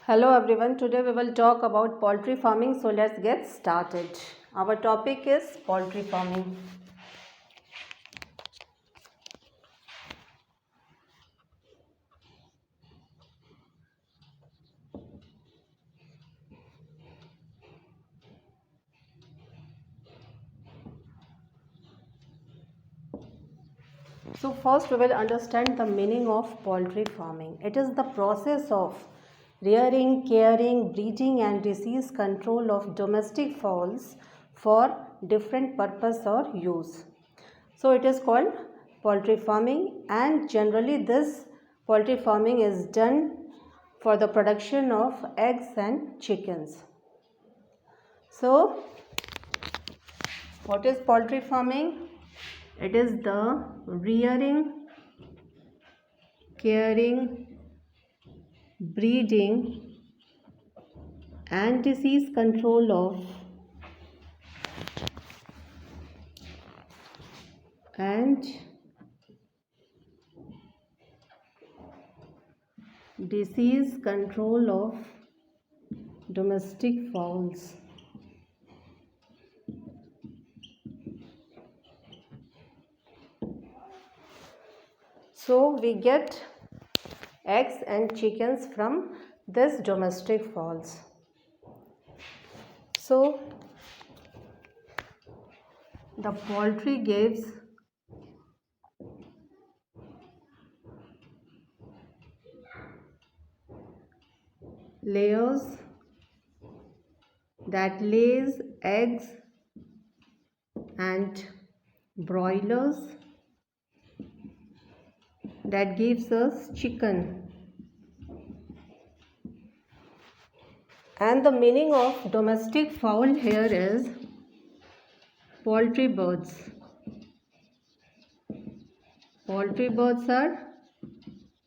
Hello everyone, today we will talk about poultry farming, so let's get started. Our topic is poultry farming. So first we will understand the meaning of poultry farming. It is the process of rearing, caring, breeding and disease control of domestic fowls for different purpose or use. So it is called poultry farming, and generally this poultry farming is done for the production of eggs and chickens. So what is poultry farming? It is the rearing, caring, breeding and disease control of domestic fowls. So we get eggs and chickens from this domestic fowls. So the poultry gives layers that lays eggs and broilers that gives us chicken. And the meaning of domestic fowl here is poultry birds. Poultry birds are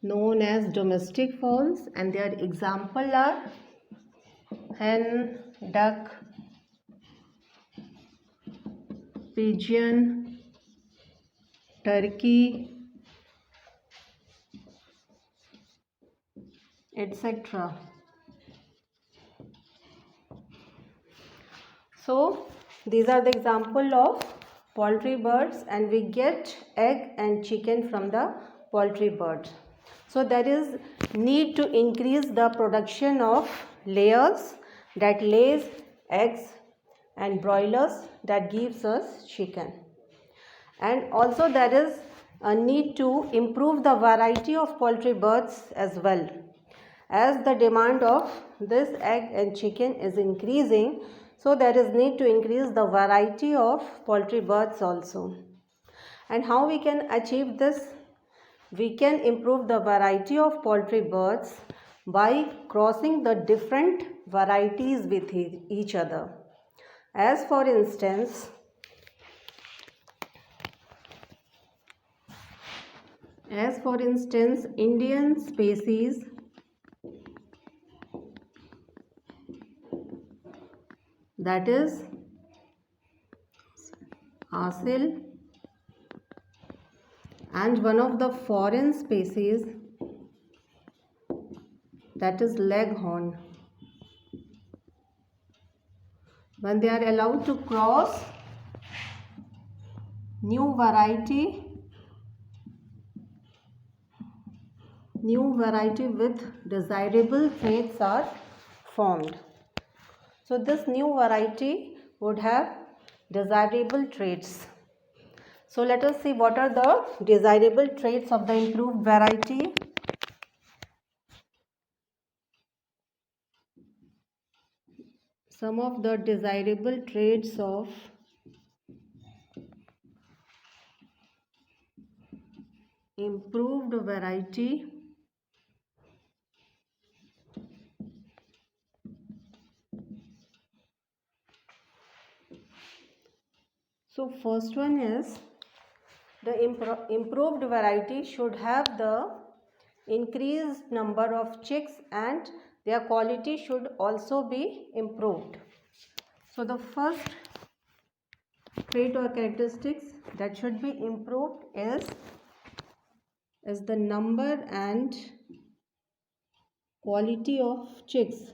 known as domestic fowls, and their example are hen, duck, pigeon, turkey, etc. So these are the example of poultry birds, and we get egg and chicken from the poultry bird. So there is need to increase the production of layers that lays eggs and broilers that gives us chicken. And also there is a need to improve the variety of poultry birds as well. As the demand of this egg and chicken is increasing, so there is need to increase the variety of poultry birds also. And how we can achieve this? We can improve the variety of poultry birds by crossing the different varieties with each other. As for instance, Indian species that is asil, and one of the foreign species that is leghorn. When they are allowed to cross new variety with desirable traits are formed. So this new variety would have desirable traits. So let us see what are the desirable traits of the improved variety. Some of the desirable traits of improved variety So first one is the improved variety should have the increased number of chicks, and their quality should also be improved. So the first trait or characteristics that should be improved is the number and quality of chicks.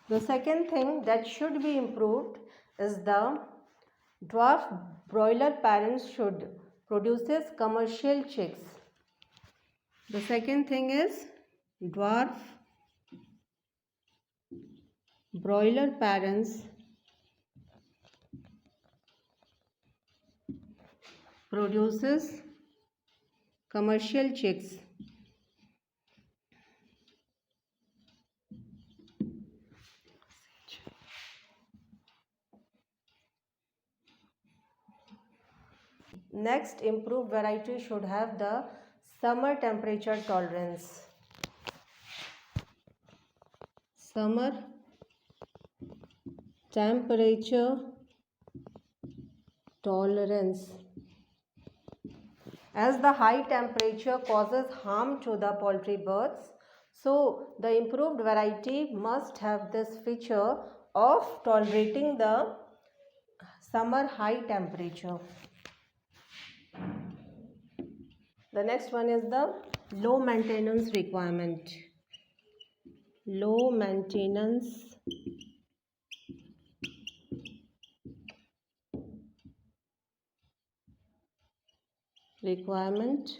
The second thing that should be improved is the dwarf broiler parents should produces commercial chicks. The second thing is dwarf broiler parents produces commercial chicks. Next, improved variety should have the summer temperature tolerance. Summer temperature tolerance. As the high temperature causes harm to the poultry birds, so the improved variety must have this feature of tolerating the summer high temperature. The next one is the low maintenance requirement. Low maintenance requirement.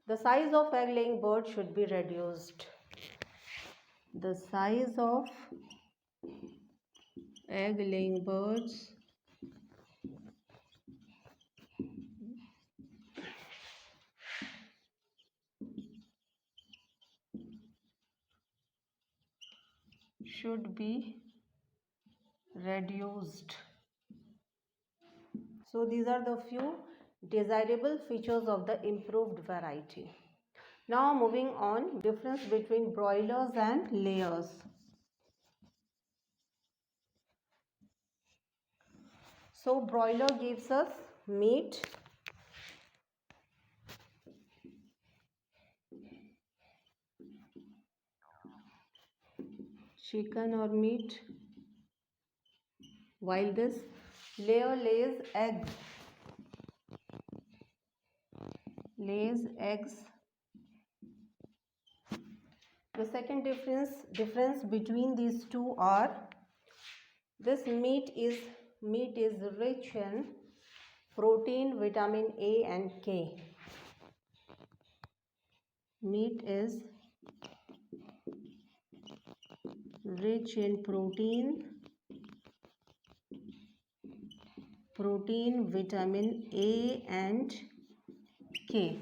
The size of egg laying bird should be reduced. The size of egg laying birds should be reduced. So these are the few desirable features of the improved variety. Now moving on, difference between broilers and layers. So broiler gives us meat, chicken or meat, while this layer lays eggs. Lays eggs. The second difference between these two are this meat is rich in protein, vitamin A and K. Meat is rich in protein, vitamin A and K.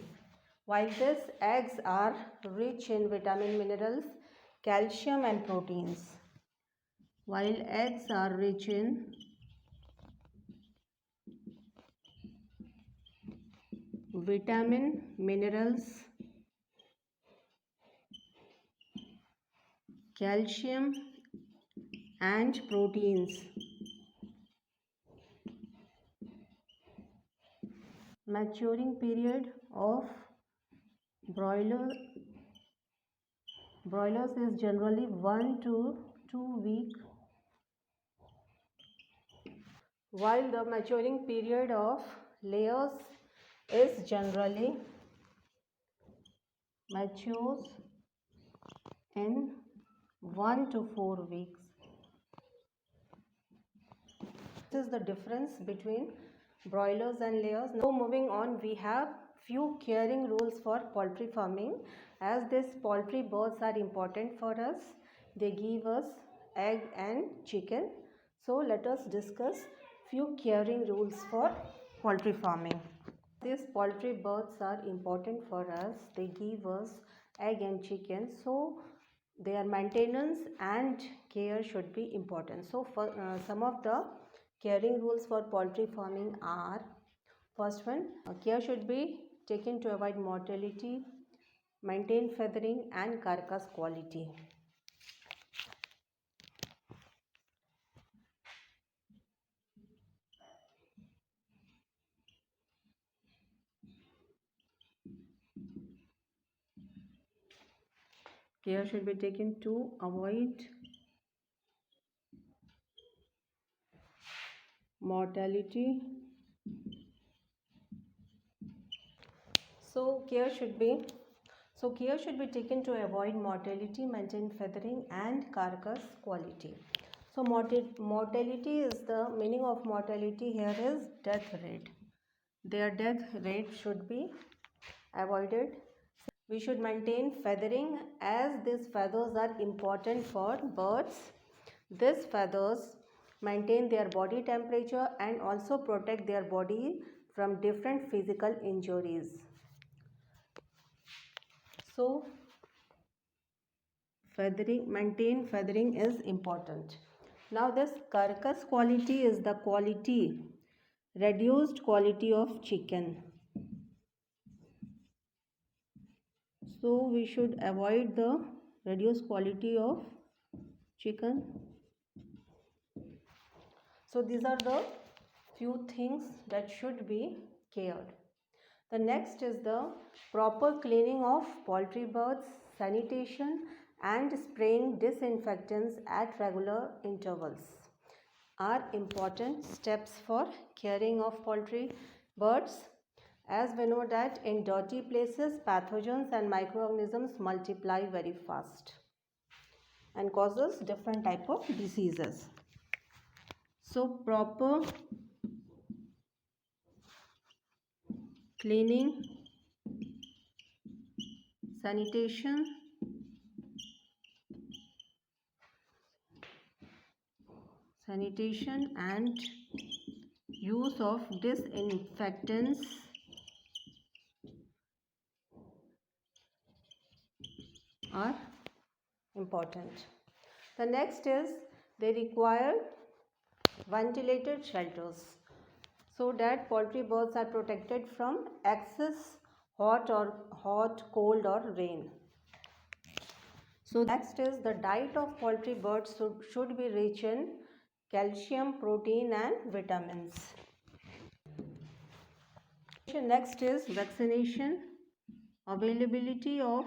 While these eggs are rich in vitamin, minerals, calcium and proteins. While eggs are rich in vitamin, minerals, calcium and proteins. Maturing period of broilers is generally 1 to 2 weeks, while the maturing period of layers is generally matures in 1 to 4 weeks. This is the difference between broilers and layers. Now moving on, we have few caring rules for poultry farming. As these poultry birds are important for us, they give us egg and chicken. So let us discuss few caring rules for poultry farming. These poultry birds are important for us. They give us egg and chicken. So their maintenance and care should be important. So for some of the caring rules for poultry farming are: first one, care should be taken to avoid mortality, maintain feathering and carcass quality. Care should be taken to avoid mortality, So care should be taken to avoid mortality, maintain feathering and carcass quality. So mortality is the meaning of mortality here is death rate. Their death rate should be avoided. We should maintain feathering as these feathers are important for birds. These feathers maintain their body temperature and also protect their body from different physical injuries. So maintain feathering is important. Now this carcass quality is the quality, reduced quality of chicken. So we should avoid the reduced quality of chicken. So these are the few things that should be cared. The next is the proper cleaning of poultry birds, sanitation and spraying disinfectants at regular intervals are important steps for caring of poultry birds. As we know that in dirty places, pathogens and microorganisms multiply very fast and causes different type of diseases. So proper cleaning, sanitation and use of disinfectants are important. The next is they require ventilated shelters so that poultry birds are protected from excess hot, cold or rain. So next is the diet of poultry birds should be rich in calcium, protein and vitamins. Next is vaccination, availability of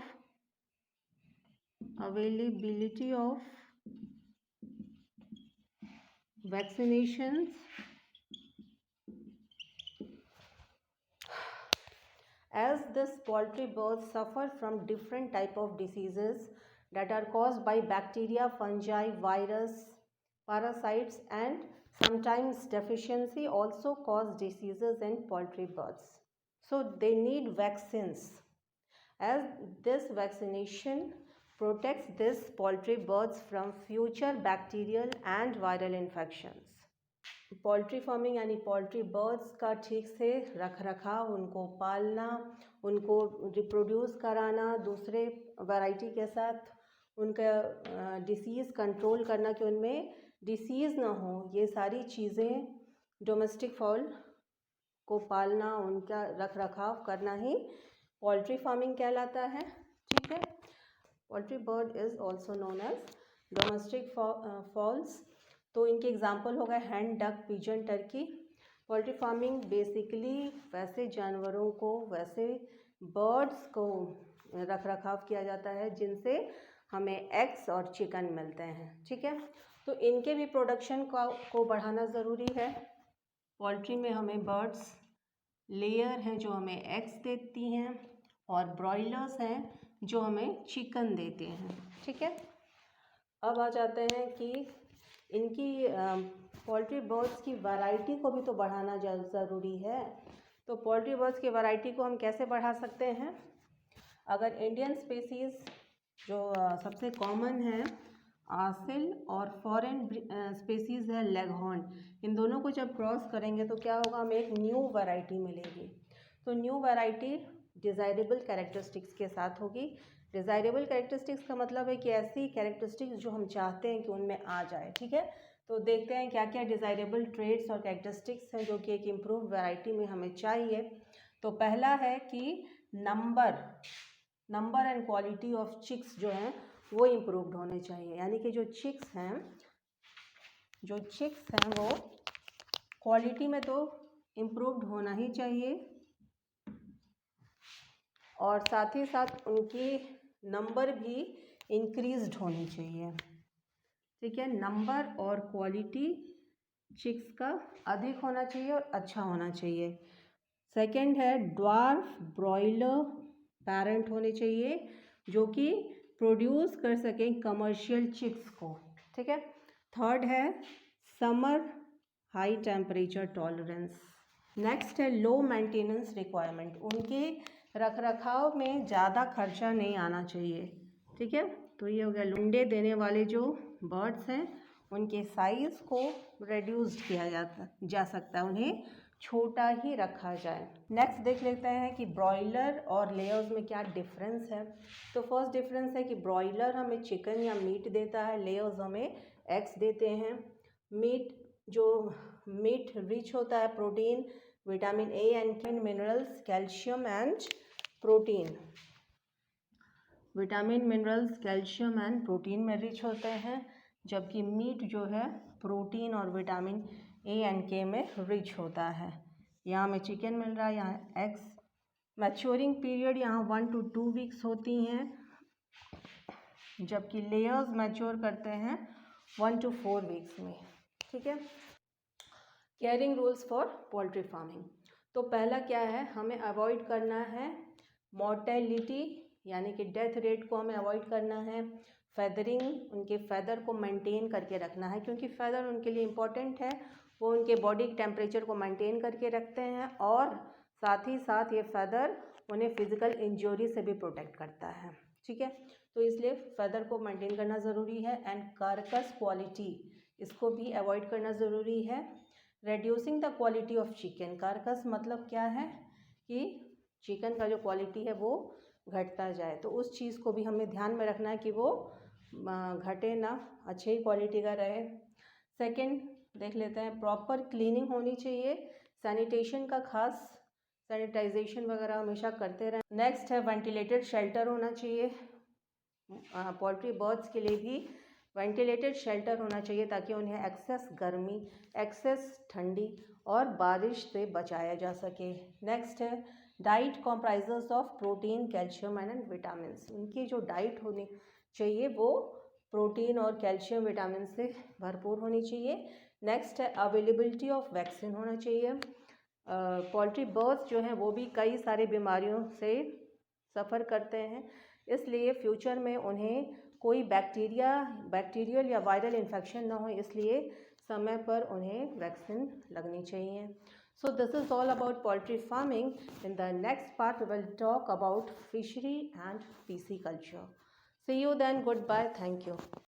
vaccinations as this poultry birds suffer from different type of diseases that are caused by bacteria, fungi, virus, parasites and sometimes deficiency also cause diseases in poultry birds. So they need vaccines as this vaccination protects these poultry birds from future bacterial and viral infections. Poultry farming यानी poultry birds का ठीक से रख रखाव, उनको पालना, उनको reproduce कराना, दूसरे वैरायटी के साथ उनका डिसीज़ कंट्रोल करना कि उनमें डिसीज़ ना हो, ये सारी चीज़ें डोमेस्टिक फाउल को पालना, उनका रख रखाव करना ही पोल्ट्री फार्मिंग कहलाता है. ठीक है. Poultry bird is also known as domestic fowls. तो इनके एग्जाम्पल हो गए hen, duck, pigeon, turkey. Poultry farming basically वैसे जानवरों को, वैसे बर्ड्स को रख रखाव किया जाता है जिनसे हमें एग्स और चिकन मिलते हैं. ठीक है. तो इनके भी प्रोडक्शन को बढ़ाना ज़रूरी है. पोल्ट्री में हमें बर्ड्स लेयर हैं जो हमें एग्स देती हैं और ब्रॉयलर्स हैं जो हमें चिकन देते हैं. ठीक है. अब आ जाते हैं कि इनकी पोल्ट्री बर्ड्स की वैरायटी को भी तो बढ़ाना ज़रूरी है. तो पोल्ट्री बर्ड्स की वैरायटी को हम कैसे बढ़ा सकते हैं? अगर इंडियन स्पीसीज़ जो सबसे कॉमन है आसिल और फॉरेन स्पीसीज़ है लेगहॉर्न, इन दोनों को जब क्रॉस करेंगे तो क्या होगा, हमें एक न्यू वैरायटी मिलेगी. तो न्यू वैरायटी डिज़ायरेबल कैरेक्टरिस्टिक्स के साथ होगी. डिज़ायरेबल कैरेक्टरिस्टिक्स का मतलब है कि ऐसी कैरेक्टरिस्टिक्स जो हम चाहते हैं कि उनमें आ जाए. ठीक है. तो देखते हैं क्या क्या डिज़ायरेबल ट्रेड्स और कैरेक्टरिस्टिक्स हैं जो कि एक इम्प्रूव वैरायटी में हमें चाहिए. तो पहला है कि number and quality of chicks जो हैं वो इम्प्रूव्ड होने चाहिए. यानी कि जो चिक्स हैं वो क्वालिटी में तो इम्प्रूव्ड होना ही चाहिए और साथ ही साथ उनकी नंबर भी इंक्रीज्ड होनी चाहिए. ठीक है. नंबर और क्वालिटी चिक्स का अधिक होना चाहिए और अच्छा होना चाहिए. सेकंड है ड्वार्फ ब्रॉयलर पेरेंट होने चाहिए जो कि प्रोड्यूस कर सकें कमर्शियल चिक्स को, ठीक है। थर्ड है summer high temperature tolerance. Next है लो मेंटेनेंस रिक्वायरमेंट, उनके रख रखाव में ज़्यादा खर्चा नहीं आना चाहिए, ठीक है। तो ये हो गया अंडे देने वाले जो बर्ड्स हैं उनके साइज़ को रिड्यूस्ड किया जा सकता है, उन्हें छोटा ही रखा जाए। नेक्स्ट देख लेते हैं कि ब्रॉयलर और लेयर्स में क्या डिफरेंस है। तो फर्स्ट डिफरेंस है कि ब्रॉयलर हमें चिकन या मीट देता है, लेयर्स हमें एग्स देते हैं। मीट रिच होता है protein, vitamin A and minerals, calcium and protein. Vitamin minerals calcium and protein में रिच होते हैं, जबकि मीट जो है प्रोटीन और विटामिन ए एंड के में रिच होता है। यहाँ हमें चिकन मिल रहा है, यहाँ एग्स। मैच्योरिंग पीरियड यहाँ 1 to 2 वीक्स होती हैं, जबकि लेयर्स मैच्योर करते हैं 1 to 4 वीक्स में, ठीक है। Caring rules for poultry farming. तो पहला क्या है, हमें अवॉइड करना है मॉर्टेलिटी यानी कि डेथ रेट को हमें अवॉइड करना है। फेदरिंग, उनके फेदर को मेंटेन करके रखना है, क्योंकि फेदर उनके लिए इम्पॉर्टेंट है, वो उनके बॉडी टेम्परेचर को मेंटेन करके रखते हैं और साथ ही साथ ये फेदर उन्हें फिजिकल इंजरी से भी प्रोटेक्ट करता है, ठीक है। तो इसलिए फेदर को मेंटेन करना ज़रूरी है। एंड कार्कस क्वालिटी, इसको भी अवॉइड करना ज़रूरी है। Reducing the quality of chicken, carcass मतलब क्या है कि चिकन का जो क्वालिटी है वो घटता जाए, तो उस चीज़ को भी हमें ध्यान में रखना है कि वो घटे ना, अच्छी ही क्वालिटी का रहे। सेकंड देख लेते हैं, प्रॉपर क्लीनिंग होनी चाहिए, सैनिटेशन का खास, सैनिटाइजेशन वगैरह हमेशा करते रहें। नेक्स्ट है वेंटिलेटेड शेल्टर होना चाहिए, पोल्ट्री बर्ड्स के लिए भी वेंटिलेटेड शेल्टर होना चाहिए ताकि उन्हें एक्सेस गर्मी, एक्सेस ठंडी और बारिश से बचाया जा सके। नेक्स्ट है diet comprises of protein, calcium and vitamin. उनकी जो डाइट होनी चाहिए वो प्रोटीन और कैल्शियम विटामिन से भरपूर होनी चाहिए। नेक्स्ट है अवेलेबिलिटी ऑफ वैक्सीन होना चाहिए। पोल्ट्री बर्ड्स जो हैं वो भी कई सारी बीमारियों से सफ़र करते हैं, इसलिए फ्यूचर में उन्हें कोई बैक्टीरियल या वायरल इन्फेक्शन ना हो, इसलिए समय पर उन्हें वैक्सीन लगनी चाहिए। So this is all about poultry farming. In the next part we will talk about fishery and pisciculture. See you then. Goodbye. Thank you.